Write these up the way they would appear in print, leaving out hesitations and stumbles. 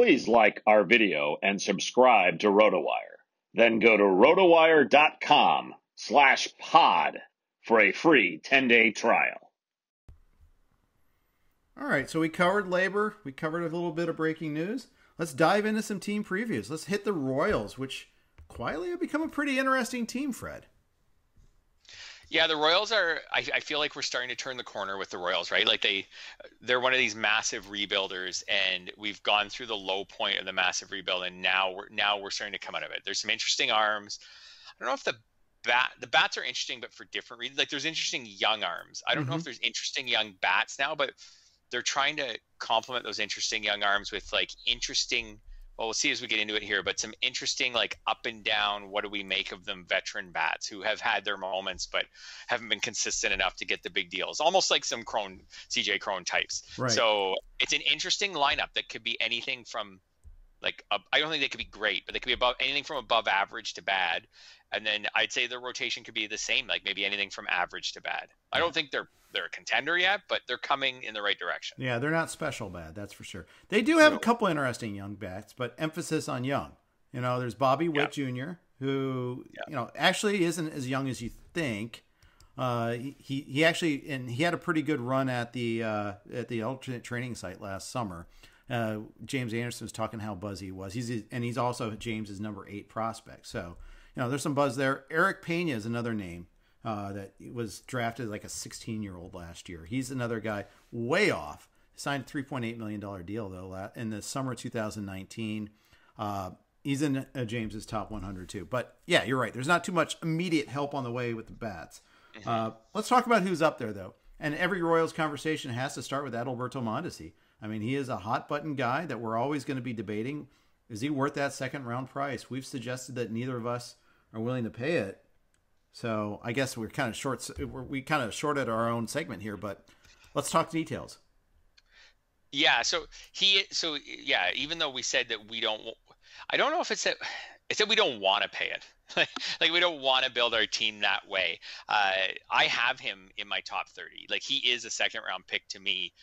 Please like our video and subscribe to RotoWire. Then go to rotowire.com/pod for a free 10-day trial. All right, so we covered labor. We covered a little bit of breaking news. Let's dive into some team previews. Let's hit the Royals, which quietly have become a pretty interesting team, Fred. Yeah, the Royals are. I feel like we're starting to turn the corner with the Royals, right? Like they're one of these massive rebuilders, and we've gone through the low point of the massive rebuild, and now we're starting to come out of it. There's some interesting arms. I don't know if the bats are interesting, but for different reasons. Like there's interesting young arms. I don't know if there's interesting young bats now, but they're trying to complement those interesting young arms with like interesting. Well, we'll see as we get into it here, but some interesting, like up and down, what do we make of them veteran bats who have had their moments, but haven't been consistent enough to get the big deals. Almost like some CJ Cron types. Right. So it's an interesting lineup that could be anything from like, I don't think they could be great, but they could be anything from above average to bad. And then I'd say the rotation could be the same, like maybe anything from average to bad. I don't think they're a contender yet, but they're coming in the right direction. Yeah, they're not special bad, that's for sure. They do have a couple interesting young bats, but emphasis on young. You know, there's Bobby Witt Jr., who, you know, actually isn't as young as you think. He actually, and he had a pretty good run at the alternate training site last summer. James Anderson was talking how buzzy he was. He's also James's number 8 prospect. So, you know, there's some buzz there. Eric Pena is another name that was drafted like a 16-year-old last year. He's another guy way off. Signed a $3.8 million deal, though, in the summer of 2019. He's in James's top 100, too. But, yeah, you're right. There's not too much immediate help on the way with the bats. Let's talk about who's up there, though. And every Royals conversation has to start with Adalberto Mondesi. I mean, he is a hot-button guy that we're always going to be debating. Is he worth that second-round price? We've suggested that neither of us are willing to pay it. So I guess we kind of shorted our own segment here, but let's talk details. Yeah. Even though we said that I don't know if it's that we don't want to pay it. Like we don't want to build our team that way. I have him in my top 30. Like he is a second round pick to me,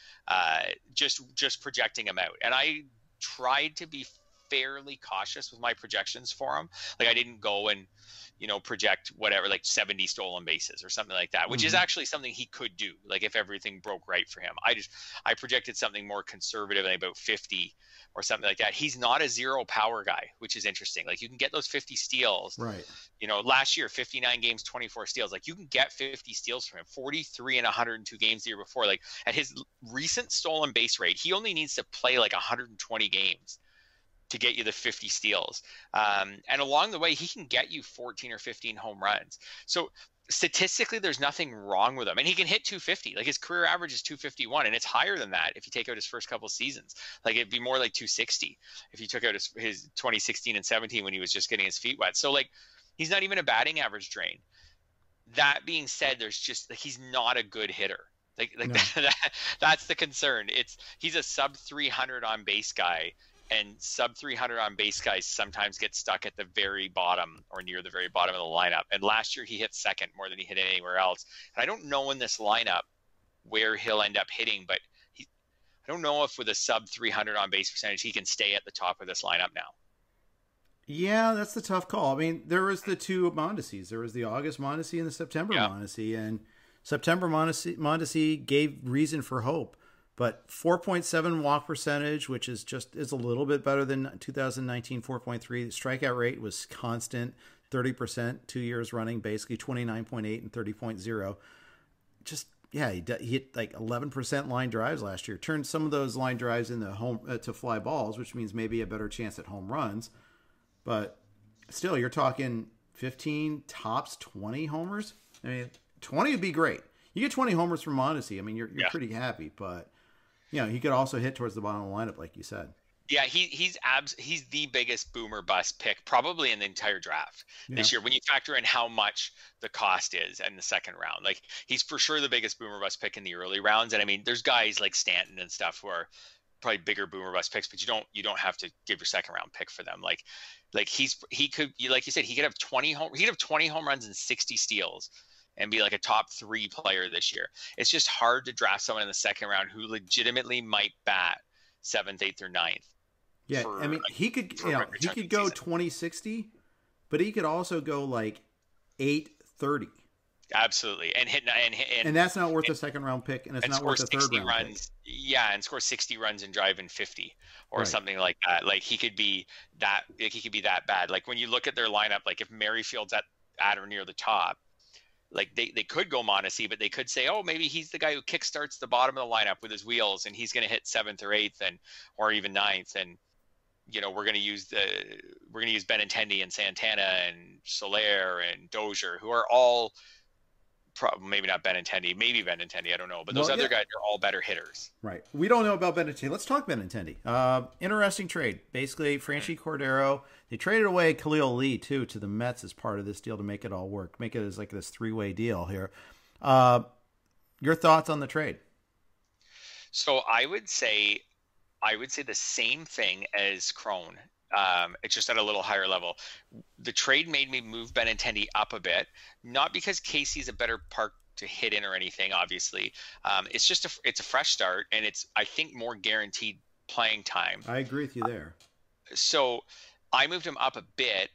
just projecting him out. And I tried to be fairly cautious with my projections for him. Like I didn't go and, project whatever, like 70 stolen bases or something like that, which is actually something he could do. Like if everything broke right for him, I projected something more conservative, like about 50 or something like that. He's not a zero power guy, which is interesting. Like you can get those 50 steals, right? Last year, 59 games, 24 steals. Like you can get 50 steals from him, 43 in 102 games the year before. Like at his recent stolen base rate, he only needs to play like 120 games to get you the 50 steals. And along the way, he can get you 14 or 15 home runs. So statistically, there's nothing wrong with him. And he can hit 250. Like his career average is 251. And it's higher than that if you take out his first couple seasons. Like it'd be more like 260 if you took out his 2016 and 17 when he was just getting his feet wet. So like he's not even a batting average drain. That being said, there's just like he's not a good hitter. No. That's the concern. He's a sub 300 on base guy. And sub 300 on base guys sometimes get stuck at the very bottom or near the very bottom of the lineup. And last year he hit second more than he hit anywhere else. And I don't know in this lineup where he'll end up hitting, but I don't know if with a sub 300 on base percentage, he can stay at the top of this lineup now. Yeah, that's the tough call. I mean, there was the two Mondesis. There was the August Mondesi and the September Mondesi. And September Mondesi gave reason for hope. But 4.7 walk percentage, which is a little bit better than 2019 4.3. The strikeout rate was constant, 30%, 2 years running, basically 29.8 and 30.0. He hit like 11% line drives last year. Turned some of those line drives into to fly balls, which means maybe a better chance at home runs. But still, you're talking 15 tops 20 homers. I mean, 20 would be great. You get 20 homers from Mondesi. I mean, you're pretty happy, but. He could also hit towards the bottom of the lineup, like you said. Yeah, he's the biggest boomer bust pick probably in the entire draft this year. When you factor in how much the cost is in the second round, like he's for sure the biggest boomer bust pick in the early rounds. And I mean, there's guys like Stanton and stuff who are probably bigger boomer bust picks, but you don't have to give your second round pick for them. Like he could, like you said, he could have 20 home runs and 60 steals. And be like a top 3 player this year. It's just hard to draft someone in the second round who legitimately might bat 7th, 8th, or 9th. Yeah, for, I mean, he could he could go 20-60, but he could also go like 8-30. Absolutely, and that's not worth a second round pick, and it's not worth a third round runs. Pick. Yeah, and score 60 runs and drive in 50 or Right. something like that. Like he could be that. Like he could be that bad. Like when you look at their lineup, like if Merrifield's at or near the top, like they could go Mondesi, but they could say, oh, maybe he's the guy who kickstarts the bottom of the lineup with his wheels, and he's going to hit 7th or 8th, or even 9th, and we're going to use Benintendi and Santana and Soler and Dozier, who are all. Maybe not Benintendi, maybe Benintendi, I don't know. But those other guys are all better hitters. Right. We don't know about Benintendi. Let's talk Benintendi. Interesting trade. Basically, Franchi Cordero. They traded away Khalil Lee, too, to the Mets as part of this deal to make it all work. Make it as like this 3-way deal here. Your thoughts on the trade? So I would say the same thing as Crone. It's just at a little higher level. The trade made me move Benintendi up a bit, not because Casey's a better park to hit in or anything. Obviously, it's just it's a fresh start, and it's, I think, more guaranteed playing time. I agree with you there. So I moved him up a bit.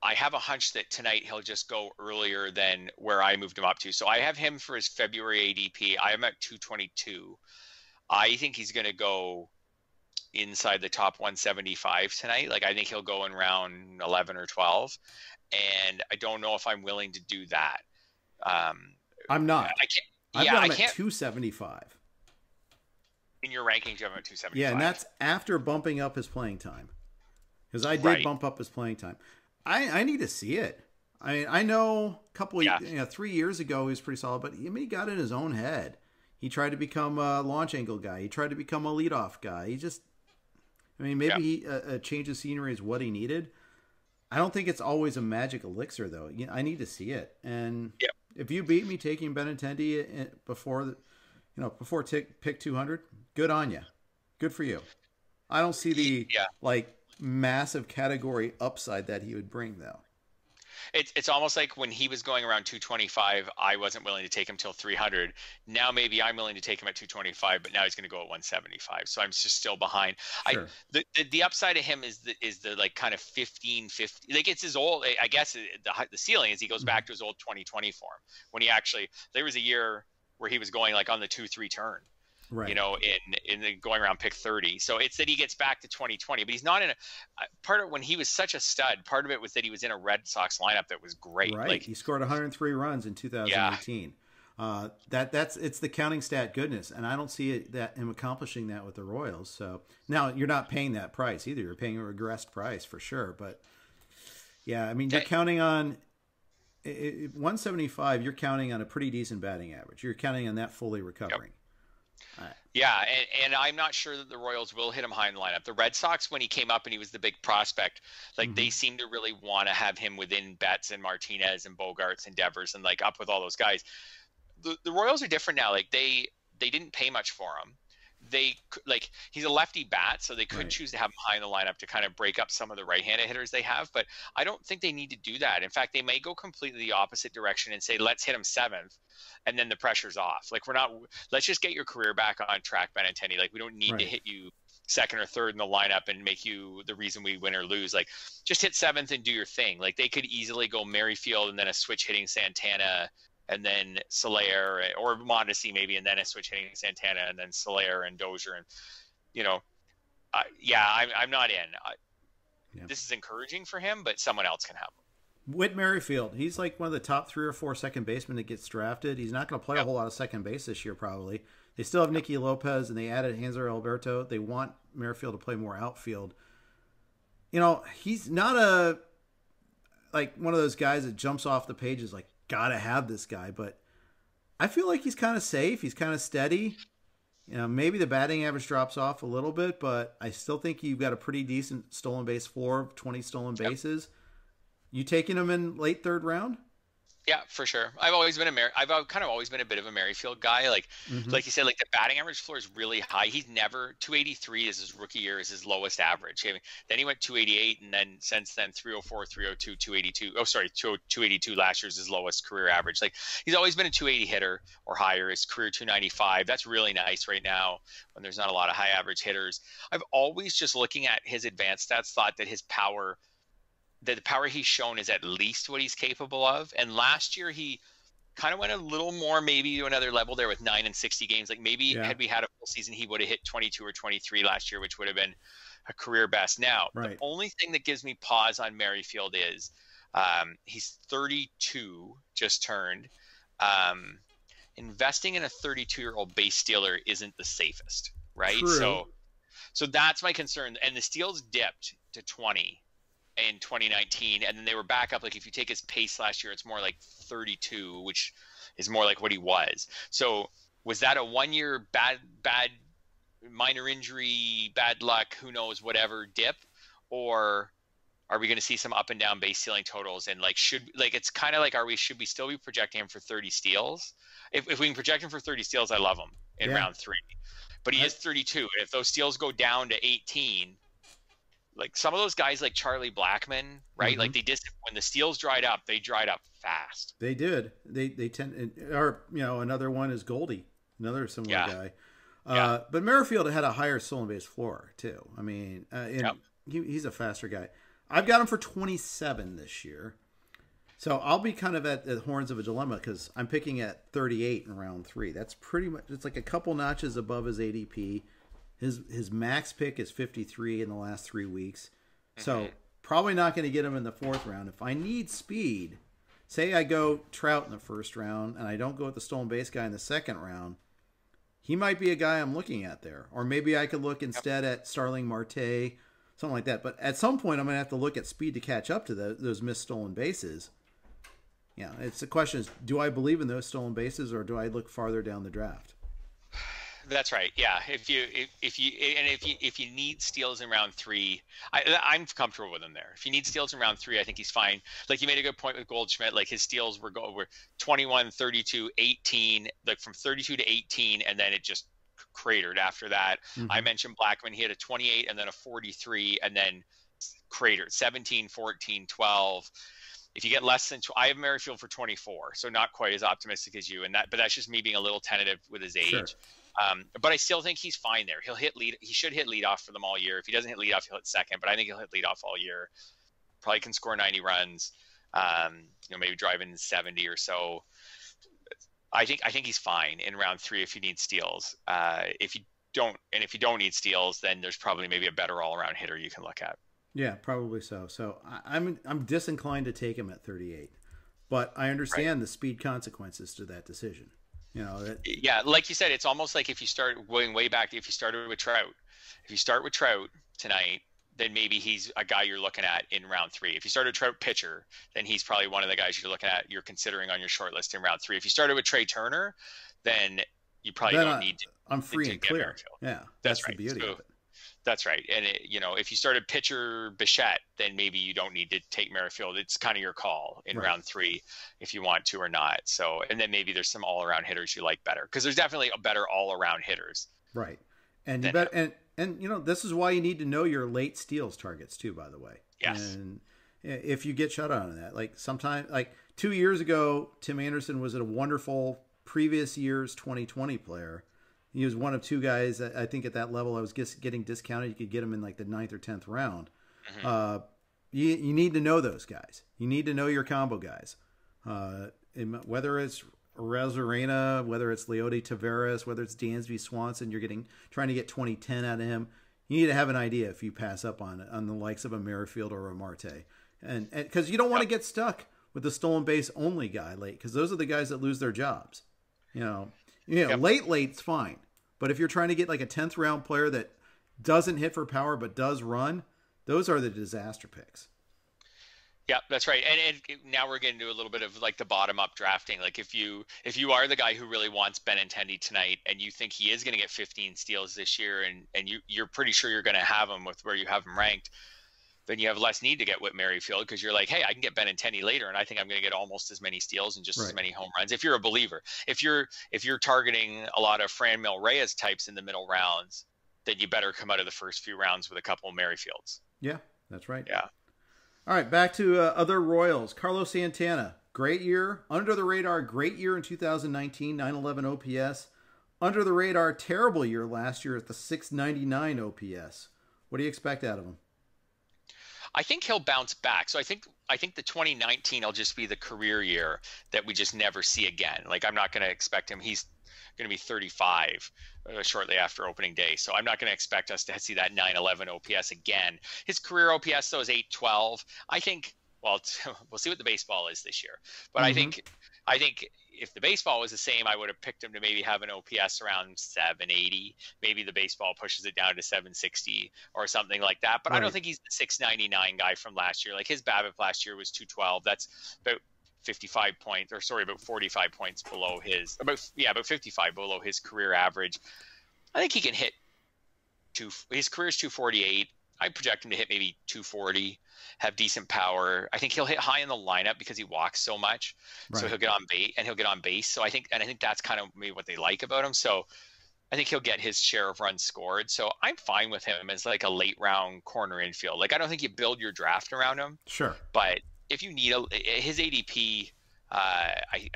I have a hunch that tonight he'll just go earlier than where I moved him up to. So I have him for his February ADP. I am at 222. I think he's going to go inside the top 175 tonight. Like I think he'll go in round 11 or 12, and I don't know if I'm willing to do that. I'm not. I can't. I've got him at 275. In your rankings, you have him at 275. Yeah, and that's after bumping up his playing time, because I did bump up his playing time. I need to see it. I mean, I know a couple of 3 years ago he was pretty solid, but he got in his own head. He tried to become a launch angle guy. He tried to become a leadoff guy. He just, I mean, maybe a change of scenery is what he needed. I don't think it's always a magic elixir, though. I need to see it. And if you beat me taking Benintendi before pick 200, good on you. Good for you. I don't see the massive category upside that he would bring, though. It's almost like when he was going around 225, I wasn't willing to take him till 300. Now maybe I'm willing to take him at 225, but now he's going to go at 175. So I'm just still behind. Sure. The upside of him is the like kind of 15-50. Like it's his old. I guess the ceiling is he goes back to his old 2020 form when he actually, there was a year where he was going like on the 2-3 turn. Right. In the going around pick 30. So it's that he gets back to 2020, but he's not in a part of when he was such a stud. Part of it was that he was in a Red Sox lineup that was great. Right. Like, he scored 103 runs in 2018. That's it's the counting stat goodness, and I don't see him accomplishing that with the Royals. So now you're not paying that price either. You're paying a regressed price for sure. But yeah, I mean, you're counting on 175. You're counting on a pretty decent batting average. You're counting on that fully recovering. Yep. Yeah, and I'm not sure that the Royals will hit him high in the lineup. The Red Sox, when he came up and he was the big prospect, like they seem to really want to have him within Betts and Martinez and Bogarts and Devers and like up with all those guys. The Royals are different now. Like they didn't pay much for him. He's a lefty bat, so they could choose to have him high in the lineup to kind of break up some of the right-handed hitters they have. But I don't think they need to do that. In fact, they may go completely the opposite direction and say, let's hit him 7th. And then the pressure's off. Like let's just get your career back on track, Benintendi. Like we don't need to hit you 2nd or 3rd in the lineup and make you the reason we win or lose. Like just hit 7th and do your thing. Like they could easily go Merrifield and then a switch hitting Santana and then Soler or Mondesi maybe, and then a switch hitting Santana and then Soler and Dozier. And, I'm not in. This is encouraging for him, but someone else can have him. Whit Merrifield, he's like one of the top 3 or 4 second basemen that gets drafted. He's not going to play a whole lot of second base this year, probably. They still have Nicky Lopez, and they added Hanser Alberto. They want Merrifield to play more outfield. He's not one of those guys that jumps off the pages like, gotta have this guy. But I feel like he's kind of safe. He's kind of steady. Maybe the batting average drops off a little bit, but I still think you've got a pretty decent stolen base floor of 20 stolen bases. You taking him in late 3rd round? Yeah, for sure. I've kind of always been a bit of a Merrifield guy. Like you said, like the batting average floor is really high. He's never 283 is his rookie year is his lowest average. I mean, then he went 288, and then since then 304, 302, 282. Oh, sorry, 282 last year's his lowest career average. Like he's always been a 280 hitter or higher. His career 295. That's really nice right now when there's not a lot of high average hitters. I've always just looking at his advanced stats thought that the power he's shown is at least what he's capable of. And last year he kind of went a little more maybe to another level there with 9 and 60 games. Like maybe had we had a full season, he would have hit 22 or 23 last year, which would have been a career best. Now, the only thing that gives me pause on Merrifield is he's 32, just turned. Investing in a 32-year-old base stealer isn't the safest, right? True. So that's my concern. And the steals dipped to 20 in 2019, and then they were back up. Like if you take his pace last year, it's more like 32, which is more like what he was. So was that a 1 year bad minor injury, bad luck, who knows, whatever dip, or are we going to see some up and down base stealing totals? And it's kind of like, should we still be projecting him for 30 steals? If we can project him for 30 steals, I love him in round 3, but he is 32. And if those steals go down to 18, like some of those guys like Charlie Blackmon, right? Mm-hmm. Like when the steals dried up, they dried up fast. They did. They tend, or another one is Goldie, another similar guy. But Merrifield had a higher stolen base floor too. I mean, he's a faster guy. I've got him for 27 this year. So I'll be kind of at the horns of a dilemma because I'm picking at 38 in round 3. That's pretty much, it's like a couple notches above his ADP. His max pick is 53 in the last 3 weeks. So probably not going to get him in the 4th round. If I need speed, say I go Trout in the 1st round and I don't go with the stolen base guy in the 2nd round, he might be a guy I'm looking at there. Or maybe I could look instead at Starling Marte, something like that. But at some point, I'm going to have to look at speed to catch up to those missed stolen bases. Yeah, it's the question is, do I believe in those stolen bases or do I look farther down the draft? That's right. Yeah. If you need steals in round 3, I'm comfortable with him there. If you need steals in round 3, I think he's fine. Like you made a good point with Goldschmidt. Like his steals were 21, 32, 18, like from 32 to 18, and then it just cratered after that. Mm-hmm. I mentioned Blackmon. He had a 28 and then a 43 and then cratered 17, 14, 12. If you get less than I have Merrifield for 24, so not quite as optimistic as you. But that's just me being a little tentative with his age. Sure. But I still think he's fine there. He should hit leadoff for them all year. If he doesn't hit leadoff, he'll hit second. But I think he'll hit leadoff all year. Probably can score 90 runs. Maybe drive in 70 or so. I think he's fine in round 3 if you need steals. If you don't need steals, then there's probably maybe a better all around hitter you can look at. Yeah, probably so. So I'm disinclined to take him at 38, but I understand the speed consequences to that decision. Yeah, like you said, it's almost like if you start going way back, if you started with Trout, if you start with Trout tonight, then maybe he's a guy you're looking at in round 3. If you started Trout pitcher, then he's probably one of the guys you're considering on your short list in round 3. If you started with Trey Turner, then you probably don't need to. I'm free and clear. Yeah, that's right. The beauty of it. That's right. And if you started pitcher Bichette, then maybe you don't need to take Merrifield. It's kind of your call in round 3 if you want to or not. So, and then maybe there's some all around hitters you like better because there's definitely a better all around hitters. Right. And this is why you need to know your late steals targets too, by the way. Yes. And if you get shut out on that, like sometime, like 2 years ago, Tim Anderson was a wonderful previous year's 2020 player. He was one of 2 guys that I think at that level I was getting discounted. You could get him in like the 9th or 10th round. Mm-hmm. You need to know those guys. You need to know your combo guys. Whether it's Arozarena, whether it's Leody Taveras, whether it's Dansby Swanson, you're trying to get 2010 out of him. You need to have an idea if you pass up on the likes of a Merrifield or a Marte. And because you don't want to get stuck with the stolen base only guy late because those are the guys that lose their jobs. Late's fine. But if you're trying to get like a 10th round player that doesn't hit for power but does run, those are the disaster picks. Yeah, that's right. And now we're getting to a little bit of like the bottom up drafting. Like if you are the guy who really wants Benintendi tonight and you think he is going to get 15 steals this year and you're pretty sure you're going to have him with where you have him ranked, then you have less need to get Whit Merrifield because you're like, hey, I can get Benintendi later, and I think I'm going to get almost as many steals and just as many home runs. If you're a believer, if you're targeting a lot of Franmil Reyes types in the middle rounds, then you better come out of the first few rounds with a couple of Merrifields. Yeah, that's right. Yeah. All right, back to other Royals. Carlos Santana, great year, under the radar, great year in 2019, 911 OPS. Under the radar, terrible year last year at the 699 OPS. What do you expect out of him? I think he'll bounce back. So I think the 2019 will just be the career year that we just never see again. Like, I'm not going to expect him. He's going to be 35 shortly after opening day. So I'm not going to expect us to see that 911 OPS again. His career OPS, though, is 812. I think, well, we'll see what the baseball is this year. But I think if the baseball was the same, I would have picked him to maybe have an OPS around 780. Maybe the baseball pushes it down to 760 or something like that. But I don't think he's the 699 guy from last year. Like, his BABIP last year was 212. That's about 45 points below his, about 55 below his career average. I think he can hit his career is 248. I project him to hit maybe 240, have decent power. I think he'll hit high in the lineup because he walks so much. Right. So he'll get on base. So I think that's kind of maybe what they like about him. So I think he'll get his share of runs scored. So I'm fine with him as like a late round corner infield. Like, I don't think you build your draft around him. Sure. But if you need his ADP, I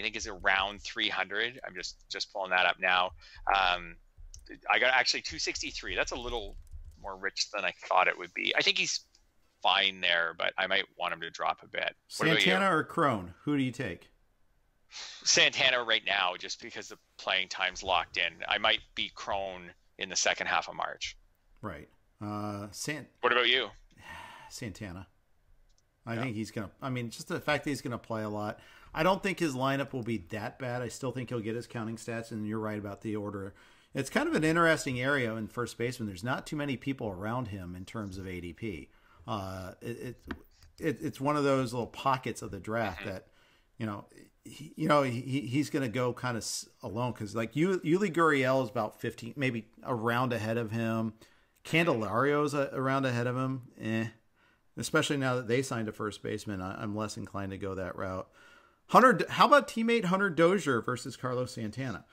think is around 300. I'm just pulling that up now. I got actually 263. That's a little more rich than I thought it would be. I think he's fine there, but I might want him to drop a bit. Santana or Crone? Who do you take? Santana right now, just because the playing time's locked in. I might be Crone in the second half of March. Right. What about you? Santana. I think he's going to, I mean, just the fact that he's going to play a lot. I don't think his lineup will be that bad. I still think he'll get his counting stats, and you're right about the order. It's kind of an interesting area in first baseman. There's not too many people around him in terms of ADP. It's one of those little pockets of the draft that, he's going to go kind of alone, because like Yuli Gurriel is about 15, maybe a round ahead of him. Candelario's a round ahead of him. Especially now that they signed a first baseman, I'm less inclined to go that route. How about teammate Hunter Dozier versus Carlos Santana?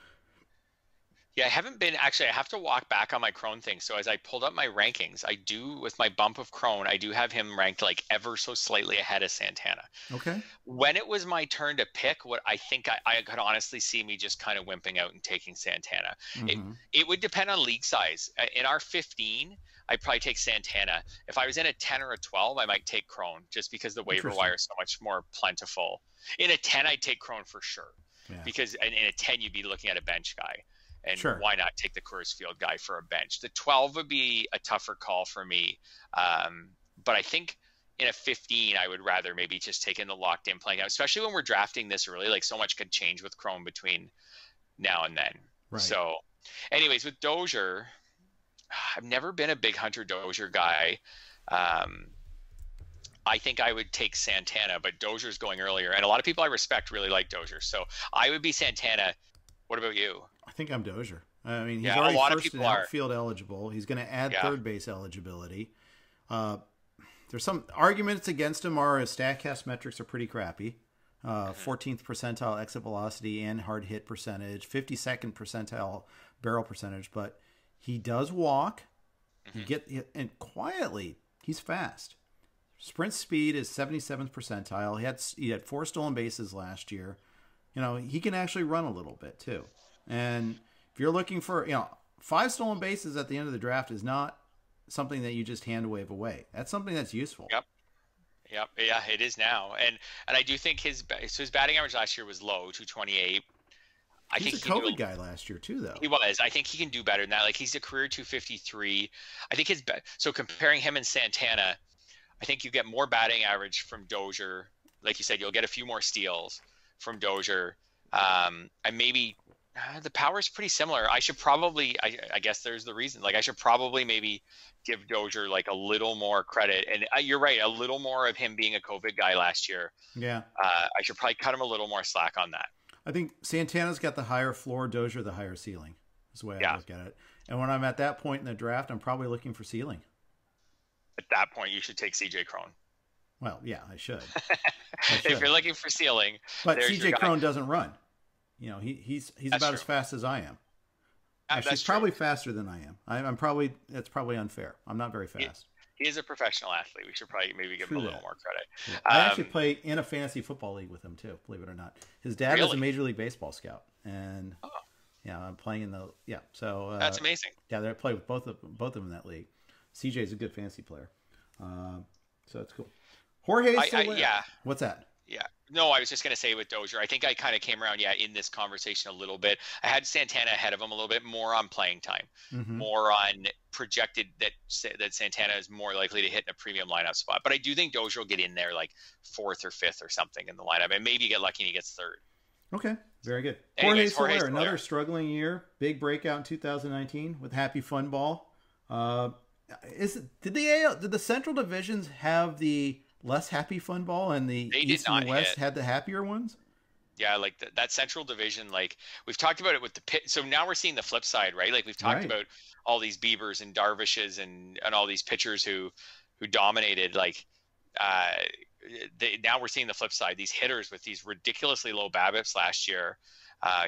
Yeah, I have to walk back on my Crone thing. So as I pulled up my rankings, I do, with my bump of Crone, I do have him ranked like ever so slightly ahead of Santana. Okay. When it was my turn to pick, what I think I could honestly see me just kind of wimping out and taking Santana. Mm-hmm. It would depend on league size. In our 15, I'd probably take Santana. If I was in a 10 or a 12, I might take Crone, just because the waiver wire is so much more plentiful. In a 10, I'd take Crone for sure. Yeah. Because in a 10, you'd be looking at a bench guy. And why not take the Coors Field guy for a bench? The 12 would be a tougher call for me. But I think in a 15, I would rather maybe just take in the locked in playing out, especially when we're drafting this early. Like, so much could change with Crone between now and then. Right. So anyways, with Dozier, I've never been a big Hunter Dozier guy. I think I would take Santana, but Dozier's going earlier. And a lot of people I respect really like Dozier. So I would be Santana. What about you? I think I'm Dozier. I mean, he's already first and outfield eligible. He's going to add third base eligibility. There's some arguments against him. Our StatCast metrics are pretty crappy. 14th percentile exit velocity and hard hit percentage, 52nd percentile barrel percentage, but he does walk. And quietly, he's fast. Sprint speed is 77th percentile. He had 4 stolen bases last year. He can actually run a little bit too. And if you're looking for, 5 stolen bases at the end of the draft is not something that you just hand wave away. That's something that's useful. Yep. Yeah, it is now. And I do think his batting average last year was low, 228. He's a COVID guy last year too, though. He was. I think he can do better than that. Like, he's a career 253. I think so comparing him and Santana, I think you get more batting average from Dozier. Like you said, you'll get a few more steals from Dozier. And maybe the power is pretty similar. I should probably, I guess there's the reason. Like, I should probably maybe give Dozier like a little more credit. And you're right, a little more of him being a COVID guy last year. Yeah. I should probably cut him a little more slack on that. I think Santana's got the higher floor, Dozier the higher ceiling. Is the way I look at it. And when I'm at that point in the draft, I'm probably looking for ceiling. at that point, you should take CJ Cron. Well, yeah, I should. If you're looking for ceiling, but CJ Cron doesn't run. You know, he's about as fast as I am. Actually, he's probably faster than I am. That's probably unfair. I'm not very fast. He is a professional athlete. We should probably maybe give him a little more credit. Yeah. I actually play in a fantasy football league with him too, believe it or not. His dad is a Major League Baseball scout, and I'm playing in the So that's amazing. Yeah, they play with both of them in that league. CJ's a good fantasy player, so it's cool. Jorge Soler. What's that? Yeah. No, I was just going to say with Dozier, I think I kind of came around, in this conversation a little bit. I had Santana ahead of him a little bit more on playing time, more on projected that Santana is more likely to hit in a premium lineup spot. But I do think Dozier will get in there like 4th or 5th or something in the lineup, and maybe get lucky and he gets 3rd. Okay, very good. Anyways, Jorge Soler, another struggling year, big breakout in 2019 with Happy Fun Ball. Did the Central Divisions have the less happy fun ball, and the East and West had the happier ones? Yeah, like that Central Division, like we've talked about it with the pit. So now we're seeing the flip side, right? Like we've talked about all these Biebers and Darvishes and all these pitchers who dominated. Like now we're seeing the flip side. These hitters with these ridiculously low BABIPs last year.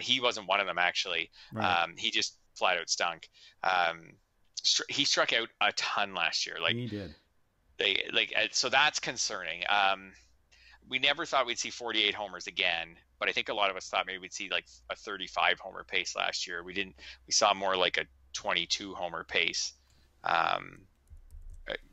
He wasn't one of them actually. Right. He just flat out stunk. He struck out a ton last year. Like he did. So that's concerning. We never thought we'd see 48 homers again, but I think a lot of us thought maybe we'd see like a 35 homer pace last year. We didn't. We saw more like a 22 homer pace. The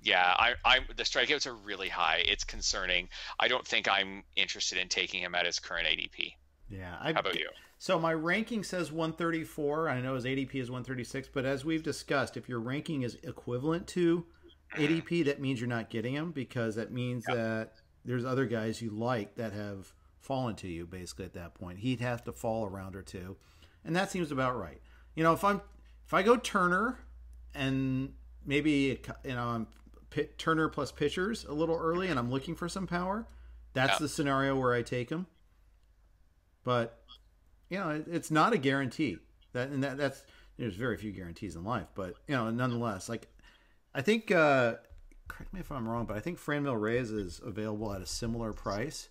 strikeouts are really high. It's concerning. I don't think I'm interested in taking him at his current ADP. Yeah. How about you? So my ranking says 134. I know his ADP is 136, but as we've discussed, if your ranking is equivalent to ADP, that means you're not getting him, because that means that there's other guys you like that have fallen to you basically at that point. He'd have to fall a round or two, and that seems about right. You know, if I go Turner and maybe I'm Turner plus pitchers a little early and I'm looking for some power, that's the scenario where I take him. But it's not a guarantee. That's there's very few guarantees in life, but nonetheless, like I think, correct me if I'm wrong, but I think Franmil Reyes is available at a similar price.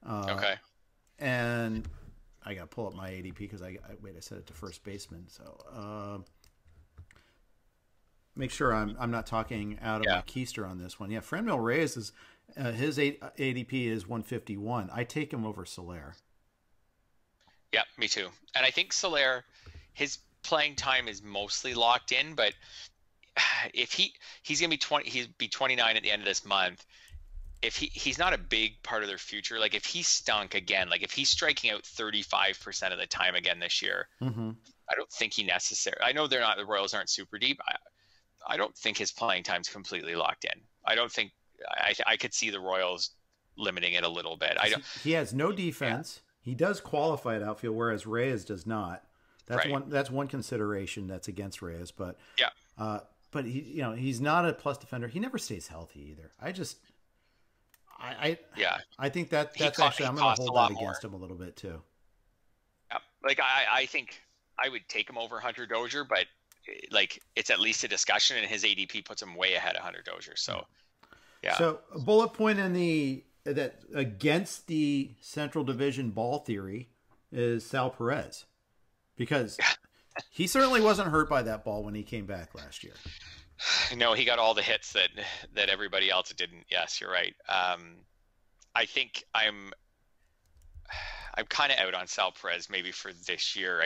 Okay. And I got to pull up my ADP because I set it to first baseman. So make sure I'm not talking out of my keister on this one. Yeah, Franmil Reyes is his ADP is 151. I take him over Soler. Yeah, me too. And I think Soler, his playing time is mostly locked in, but if he's gonna be he'd be 29 at the end of this month. If he's not a big part of their future, like if he stunk again, like if he's striking out 35% of the time again this year, I don't think he necessarily. I know the Royals aren't super deep. I don't think his playing time's completely locked in. I don't think I could see the Royals limiting it a little bit. He has no defense. Yeah. He does qualify at outfield, whereas Reyes does not. That's one consideration that's against Reyes, but but he's not a plus defender. He never stays healthy either. I think that's actually I'm going to hold that against him a little bit too. Yeah. Like I think I would take him over Hunter Dozier, but like it's at least a discussion, and his ADP puts him way ahead of Hunter Dozier. So yeah. So a bullet point in that against the Central Division ball theory is Sal Perez, because he certainly wasn't hurt by that ball when he came back last year. No, he got all the hits that everybody else didn't. Yes, you're right. I think I'm kind of out on Sal Perez maybe for this year.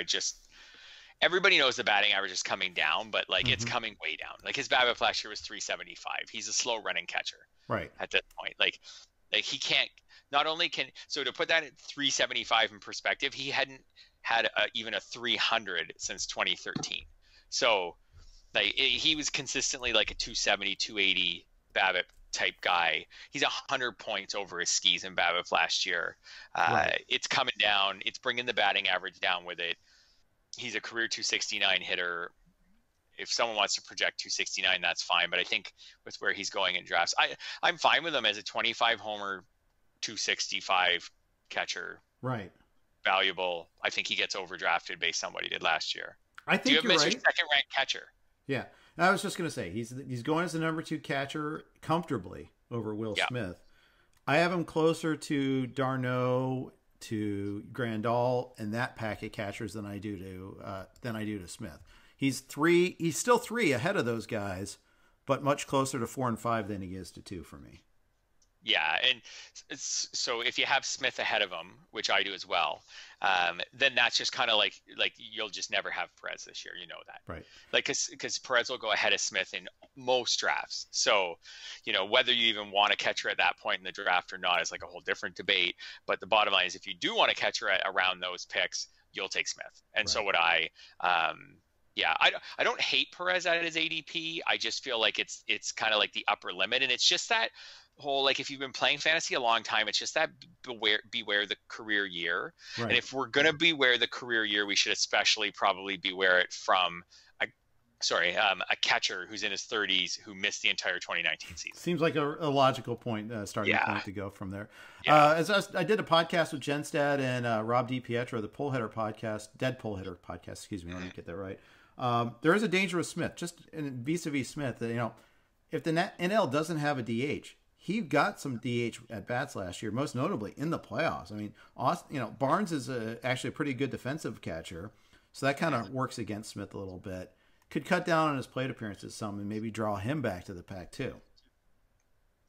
Everybody knows the batting average is coming down, but like it's coming way down. Like his BABIP last year was 375. He's a slow running catcher. Right. At this point, like he can't. Not only can so to put that at 375 in perspective, he hadn't had even a 300 since 2013. So like he was consistently like a 270, 280 BABIP type guy. He's 100 points over his skis in BABIP last year. It's coming down. It's bringing the batting average down with it. He's a career 269 hitter. If someone wants to project 269, that's fine. But I think with where he's going in drafts, I'm fine with him as a 25 homer, 265 catcher. Right. Valuable. I think he gets overdrafted based on what he did last year. I think you're right. Second ranked catcher. Yeah. I was just going to say he's going as the number 2 catcher comfortably over Will Smith. I have him closer to d'Arnaud, to Grandal, and that pack of catchers than I do to Smith. He's still 3 ahead of those guys, but much closer to 4 and 5 than he is to 2 for me. Yeah, and so if you have Smith ahead of him, which I do as well, then that's just kind of like you'll just never have Perez this year. You know that, right? Like because Perez will go ahead of Smith in most drafts. So, whether you even want a catcher at that point in the draft or not is like a whole different debate. But the bottom line is, if you do want a catcher around those picks, you'll take Smith, and so would I. Yeah, I don't hate Perez at his ADP. I just feel like it's kind of like the upper limit, and it's just that whole, like, if you've been playing fantasy a long time, it's just that beware the career year. Right. And if we're gonna beware the career year, we should especially probably beware it from a catcher who's in his 30s who missed the entire 2019 season. Seems like a logical point, starting point to go from there. Yeah. I did a podcast with Jenstad and Rob DiPietro, the Pull Hitter podcast, Dead Pull Hitter podcast. Excuse me, let me get that right. There is a danger with Smith, just vis-a-vis Smith. If the NL doesn't have a DH, he got some DH at bats last year, most notably in the playoffs. I mean, Barnes is actually a pretty good defensive catcher, so that kind of works against Smith a little bit. Could cut down on his plate appearances some and maybe draw him back to the pack too.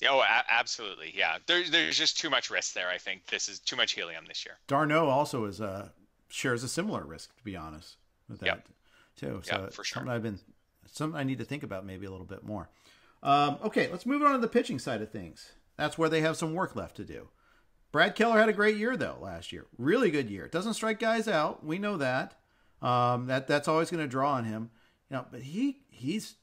Oh, absolutely, yeah. There's just too much risk there. I think this is too much helium this year. d'Arnaud also shares a similar risk, to be honest, with that too. So for sure. Something I need to think about maybe a little bit more. Okay, let's move on to the pitching side of things. That's where they have some work left to do. Brad Keller had a great year, though, last year. Really good year. Doesn't strike guys out. We know that. That's always going to draw on him. But he's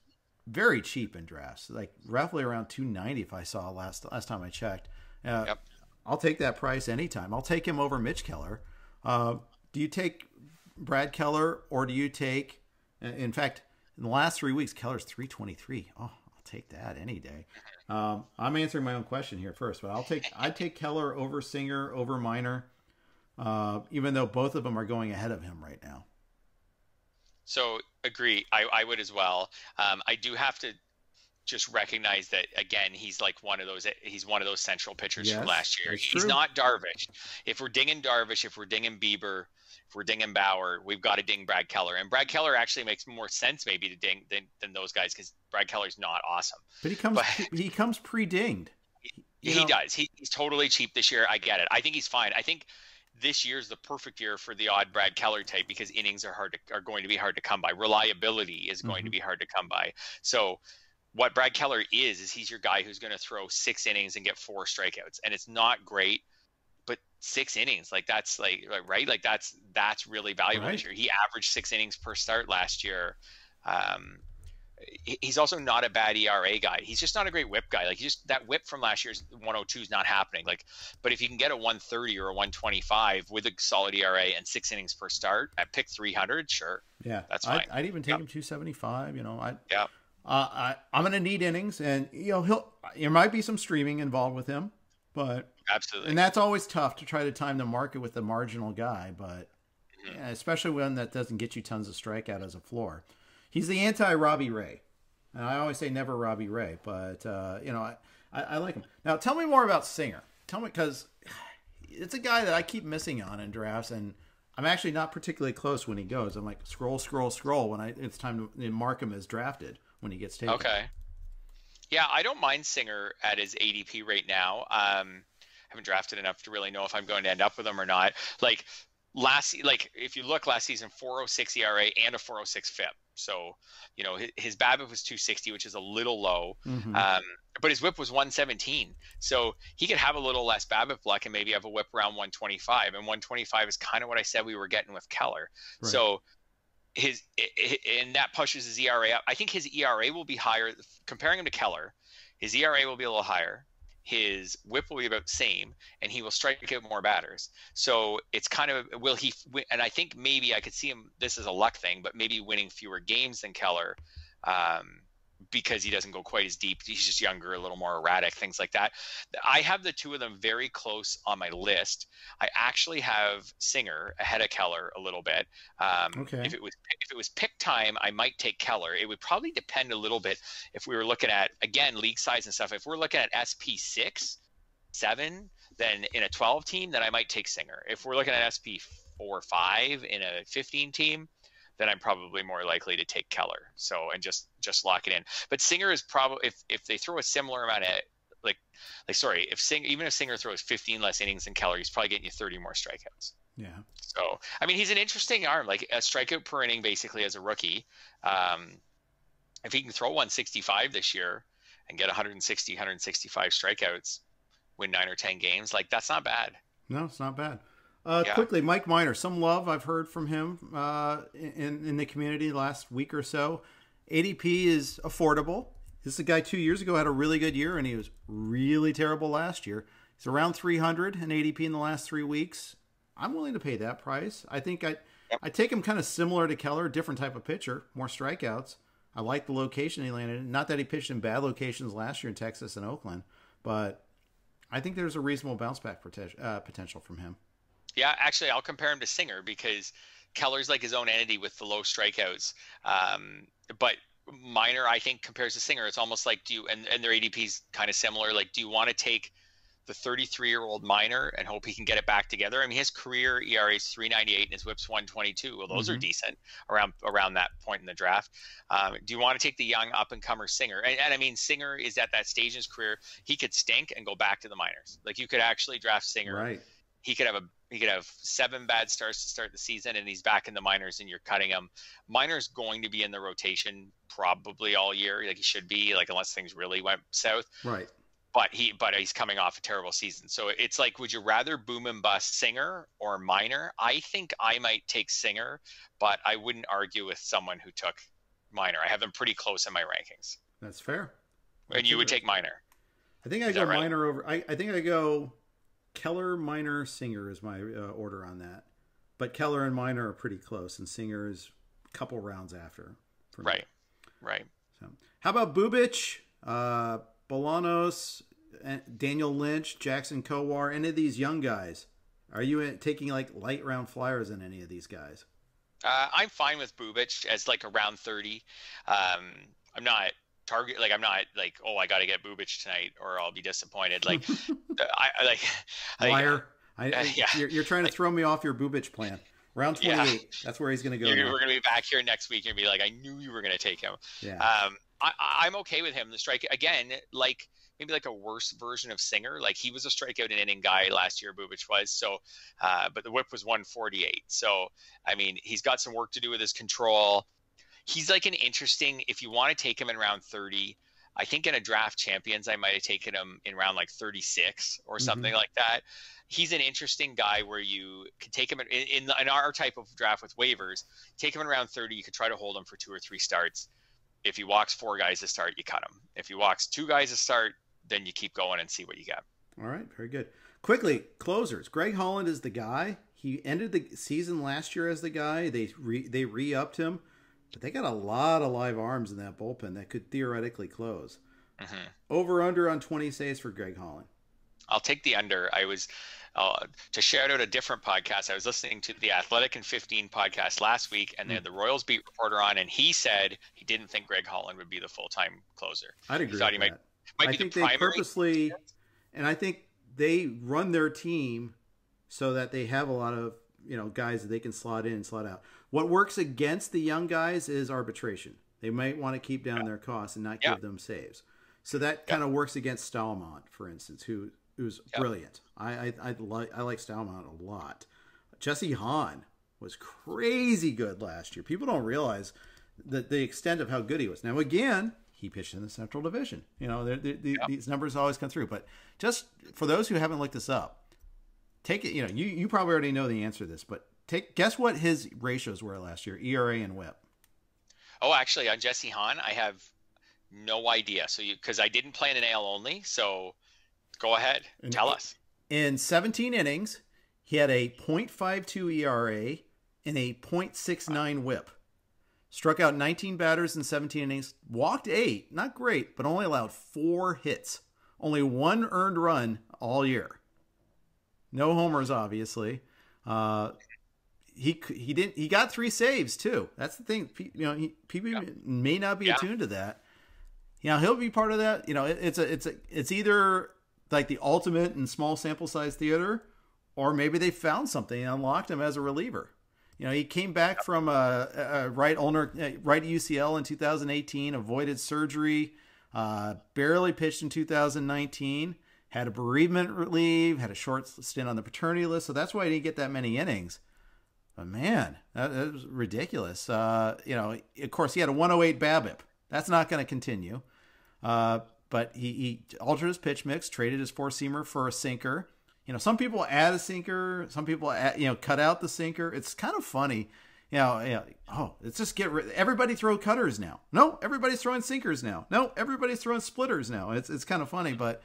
very cheap in drafts, like roughly around 290 if I saw last time I checked. I'll take that price anytime. I'll take him over Mitch Keller. Do you take Brad Keller, or do you take, in fact, in the last 3 weeks, Keller's 323. Oh, take that any day. I'm answering my own question here first, but I'd take Keller over Singer, over Minor, even though both of them are going ahead of him right now. So agree. I would as well. I do have to just recognize that, again, he's one of those central pitchers from last year. He's not Darvish. If we're dinging Darvish, if we're dinging Bieber, if we're dinging Bauer, we've got to ding Brad Keller. And Brad Keller actually makes more sense maybe to ding than those guys, because Brad Keller's not awesome. But he comes pre-dinged. He does. He's totally cheap this year. I get it. I think he's fine. I think this year's the perfect year for the odd Brad Keller type, because innings are going to be hard to come by. Reliability is going to be hard to come by. So what Brad Keller is he's your guy who's going to throw 6 innings and get 4 strikeouts. And it's not great, but 6 innings, that's right? Like that's really valuable this year. He averaged 6 innings per start last year. He's also not a bad ERA guy. He's just not a great whip guy. That whip from last year's 102 is not happening. But if you can get a 130 or a 125 with a solid ERA and 6 innings per start at pick 300, sure. Yeah, that's fine. I'd even take him 275. I'm going to need innings, and there might be some streaming involved with him, but absolutely, and that's always tough to try to time the market with the marginal guy, but especially one that doesn't get you tons of strikeout as a floor. He's the anti-Robbie Ray, and I always say never Robbie Ray, but I like him. Now tell me more about Singer. Tell me, because it's a guy that I keep missing on in drafts, and I'm actually not particularly close when he goes. I'm like scroll when it's time to mark him as drafted when he gets taken. Okay. Yeah, I don't mind Singer at his ADP right now. Haven't drafted enough to really know if I'm going to end up with him or not. If you look last season, 4.06 ERA and a 4.06 FIP. So, his BABIP was 260, which is a little low. But his WHIP was 117. So he could have a little less BABIP luck and maybe have a WHIP around 125. And 125 is kind of what I said we were getting with Keller. Right. So and that pushes his ERA up. I think his ERA will be higher. Comparing him to Keller, his ERA will be a little higher. His WHIP will be about the same, and he will strike out more batters. So it's kind of, and I think maybe I could see him, this is a luck thing, but maybe winning fewer games than Keller. because he doesn't go quite as deep. He's just younger, a little more erratic, things like that. I have the two of them very close on my list. I actually have Singer ahead of Keller a little bit. Okay. If it was pick time, I might take Keller. It would probably depend a little bit if we were looking at, again, league size and stuff. If we're looking at SP 6, 7, then in a 12 team, then I might take Singer. If we're looking at SP 4, 5 in a 15 team, then I'm probably more likely to take Keller. So, and just lock it in. But Singer is probably, if they throw a similar amount of, even if Singer throws 15 less innings than Keller, he's probably getting you 30 more strikeouts. Yeah. So, I mean, he's an interesting arm, like a strikeout per inning basically as a rookie. If he can throw 165 this year and get 160, 165 strikeouts, win 9 or 10 games, like that's not bad. No, it's not bad. Quickly, Mike Minor, some love I've heard from him in the community last week or so. ADP is affordable. This is a guy 2 years ago had a really good year, and he was really terrible last year. He's around 300 in ADP in the last 3 weeks. I'm willing to pay that price. I think I take him kind of similar to Keller, different type of pitcher, more strikeouts. I like the location he landed in. Not that he pitched in bad locations last year in Texas and Oakland, but I think there's a reasonable bounce back potential from him. Yeah, actually, I'll compare him to Singer because Keller's like his own entity with the low strikeouts. But Minor, I think, compares to Singer. It's almost like, and their ADP's kind of similar. Like, do you want to take the 33-year-old Minor and hope he can get it back together? I mean, his career ERA is 3.98 and his WHIP's 1.22. Well, those are decent around that point in the draft. Do you want to take the young up-and-comer Singer? And I mean, Singer is at that stage in his career. He could stink and go back to the minors. Like, you could actually draft Singer. Right. He could have 7 bad starts to start the season, and he's back in the minors, and you're cutting him. Minor's going to be in the rotation probably all year, like he should be, like unless things really went south. Right. But he's coming off a terrible season. So it's like, would you rather boom and bust Singer or Minor? I think I might take Singer, but I wouldn't argue with someone who took Minor. I have them pretty close in my rankings. That's fair. And you would take Minor. I think I go Minor over. I think I go Keller, Minor, Singer is my order on that. But Keller and Minor are pretty close, and Singer is a couple rounds after. Right. So, how about Bubic, Bolanos, Daniel Lynch, Jackson Kowar, any of these young guys? Are you taking like light round flyers on any of these guys? I'm fine with Bubic as like around 30. I'm not I'm not like, oh, I got to get Bubic tonight or I'll be disappointed. Like, liar. You're trying to throw me off your Bubic plan. Round 28. Yeah. That's where he's going to go. We're going to be back here next week and be like, I knew you were going to take him. Yeah. I'm okay with him. The strike again, like maybe like a worse version of Singer. Like he was a strikeout and inning guy last year. Bubic was so, but the WHIP was 148. So I mean, he's got some work to do with his control. He's like an interesting. If you want to take him in round 30, I think in a draft champions, I might have taken him in round like 36 or something like that. He's an interesting guy where you could take him in our type of draft with waivers. Take him in round 30. You could try to hold him for 2 or 3 starts. If he walks 4 guys to start, you cut him. If he walks 2 guys to start, then you keep going and see what you get. All right, very good. Quickly, closers. Greg Holland is the guy. He ended the season last year as the guy. They re-upped him, but they got a lot of live arms in that bullpen that could theoretically close. Over under on 20 saves for Greg Holland. I'll take the under. I was to shout out a different podcast. I was listening to the Athletic and 15 podcast last week, and they had the Royals beat reporter on, and he said he didn't think Greg Holland would be the full-time closer. I'd agree. He thought with he that. might I be think the they primary. purposely, and I think they run their team so that they have a lot of guys that they can slot in and slot out. What works against the young guys is arbitration. They might want to keep down their costs and not give them saves. So that kind of works against Stalmont, for instance, who's brilliant. I like Stalmont a lot. Jesse Hahn was crazy good last year. People don't realize the extent of how good he was. Now, again, he pitched in the Central Division. These numbers always come through. But just for those who haven't looked this up, take it. You probably already know the answer to this, but guess what his ratios were last year, ERA and WHIP. Oh, actually, on Jesse Hahn, I have no idea. So because I didn't play in an AL only, so go ahead, tell us. In 17 innings, he had a .52 ERA and a .69 WHIP. Struck out 19 batters in 17 innings, walked 8, not great, but only allowed 4 hits. Only 1 earned run all year. No homers, obviously. He got 3 saves too. That's the thing. People may not be attuned to that. He'll be part of that. It's either like the ultimate in small sample size theater, or maybe they found something and unlocked him as a reliever. He came back from a right UCL in 2018, avoided surgery, barely pitched in 2019, had a bereavement leave, had a short stint on the paternity list, so that's why he didn't get that many innings. But man, that was ridiculous. Of course, he had a 108 BABIP. That's not going to continue. But he altered his pitch mix, traded his 4-seamer for a sinker. Some people add a sinker, some people cut out the sinker. It's kind of funny. Let's just everybody throw cutters now. No, everybody's throwing sinkers now. No, everybody's throwing splitters now. It's kind of funny, but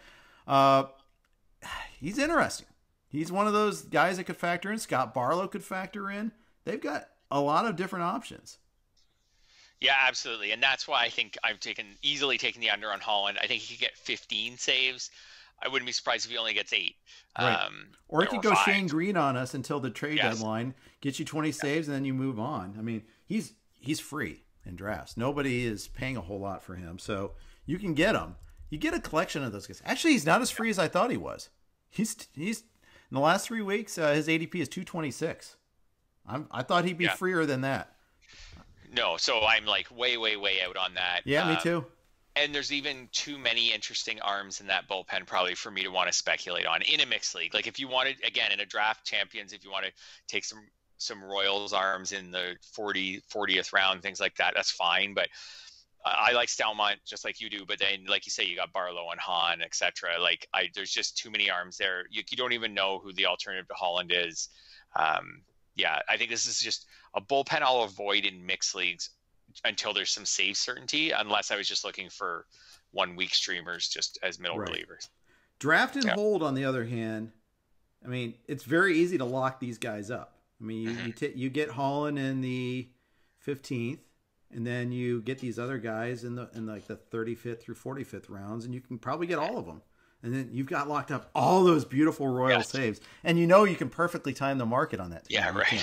he's interesting. He's one of those guys that could factor in. Scott Barlow could factor in. They've got a lot of different options. Yeah, absolutely. And that's why I think I've easily taken the under on Holland. I think he could get 15 saves. I wouldn't be surprised if he only gets 8. Right. Or he could go 5. Shane Green on us until the trade deadline, get you 20 saves, and then you move on. I mean, he's free in drafts. Nobody is paying a whole lot for him, so you can get him. You get a collection of those guys. Actually, he's not as free as I thought he was. He's in the last 3 weeks, his ADP is 226. I thought he'd be freer than that. No, so I'm like way, way, way out on that. Yeah, me too. And there's even too many interesting arms in that bullpen probably for me to want to speculate on in a mixed league. Like if you wanted, again, in a draft champions, if you want to take some Royals arms in the 40th round, things like that, that's fine. But I like Stalmont just like you do. But then, like you say, you got Barlow and Hahn, etc. Like there's just too many arms there. You don't even know who the alternative to Holland is. I think this is just a bullpen I'll avoid in mixed leagues until there's some save certainty, unless I was just looking for 1 week streamers just as middle relievers. Draft and hold, on the other hand, I mean, it's very easy to lock these guys up. I mean, you get Holland in the 15th, and then you get these other guys in like the 35th through 45th rounds, and you can probably get all of them. And then you've got locked up all those beautiful Royal saves, and you can perfectly time the market on that. Yeah, right.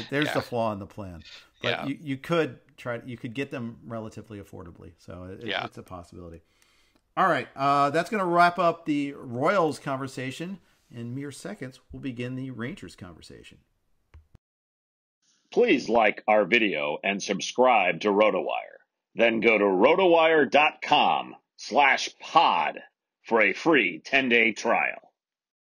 There's the flaw in the plan. But you could get them relatively affordably. So it's a possibility. All right. That's going to wrap up the Royals conversation. In mere seconds, we'll begin the Rangers conversation. Please like our video and subscribe to RotoWire. Then go to rotowire.com/pod for a free 10-day trial.